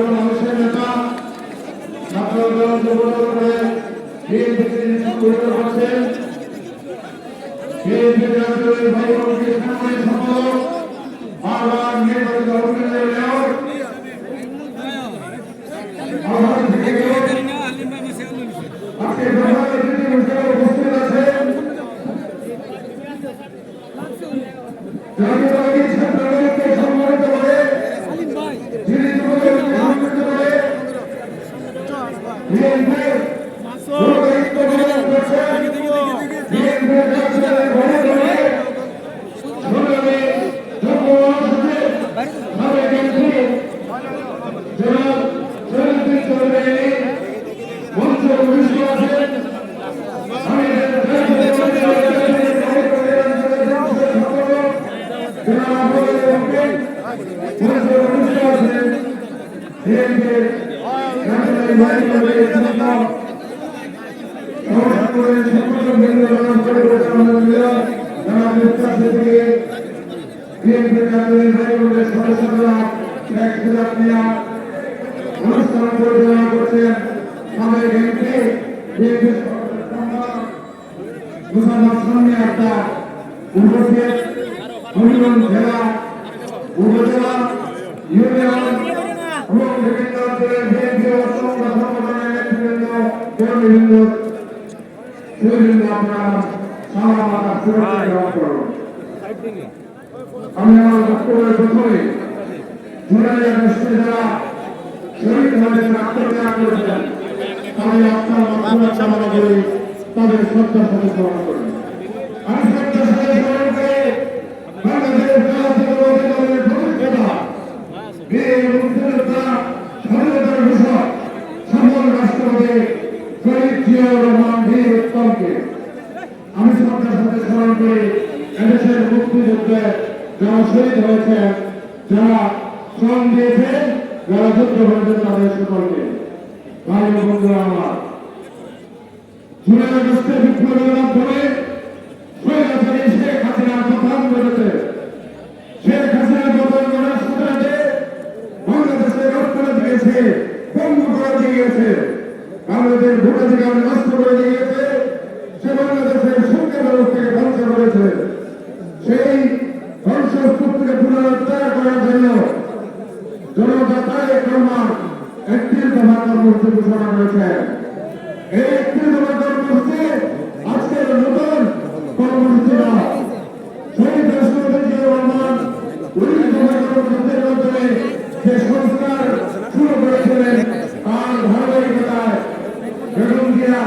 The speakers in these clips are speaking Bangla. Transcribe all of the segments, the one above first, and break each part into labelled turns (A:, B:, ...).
A: মানুষের নেতা অনুষ্ঠান পরিচালনা করছেন আমাদের উপস্থিত হবিগঞ্জ জেলা উপজেলা ইউনিয়ন এবং বিভিন্ন অঞ্চলের বিএনপি ও সংগঠনের নেতৃবৃন্দ কর্মীবৃন্দ আপনারা সালাম শুভেচ্ছা গ্রহণ করুন। আমি আমার বক্তব্যের প্রথমে জুলাই আগস্টে যারা শহীদ হয়েছেন আত্মত্যাগ করেছেন তাদের আত্মার মাধ্যমে কামনা করে তাদের শ্রদ্ধার সাথে গ্রহণ করেন। আমি শ্রদ্ধার সাথে গ্রহণ করে বাংলাদেশের জাতীয়তাবাদী প্রতিষ্ঠাতা বীর মুক্তিযোদ্ধা স্বাধীনতার ঘোষক সফল রাষ্ট্রপতি শহীদ জিয়াউর রহমান বীর উত্তমকে আমি শ্রদ্ধার সাথে স্মরণ করি। এদেশের মুক্তিযুদ্ধে যারা শহীদ হয়েছে, যারা শ্রম দিয়েছে, যারা যুদ্ধ করেছেন তাদের সকলকে ভাই বন্ধুরা আমার জুলাই আগস্টের বিপ্লবের মাধ্যমে স্বৈরাচারী শেখ হাসিনার পতন ঘটেছে। শেখ হাসিনার পতন ঘটার সাথে বাংলাদেশের অর্থনীতি দিয়েছে, পঙ্গু করে দিয়েছে, বাংলাদেশের ভোটাধিকার নষ্ট করে দিয়েছে, সে বাংলাদেশের শিক্ষা ব্যবস্থাকে ধ্বংস করেছে। সেই ধ্বংসস্তূপ থেকে পুনরুদ্ধার করার জন্য জনতা তারেক রহমান ৩১ দফা কর্মসূচি ঘোষণা করেছে। এই ৩১ দফা কর্মসূচি আজকের নতুন কর্মসূচি না। শহীদ রাষ্ট্রপতি জিয়াউর রহমান ১৯ দফা কর্মসূচির মাধ্যমে যে সংস্কার শুরু করেছিলেন তার ধারাবাহিকতায় বেগম জিয়া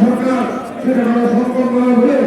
A: সরকার সেটা সম্পন্ন হলে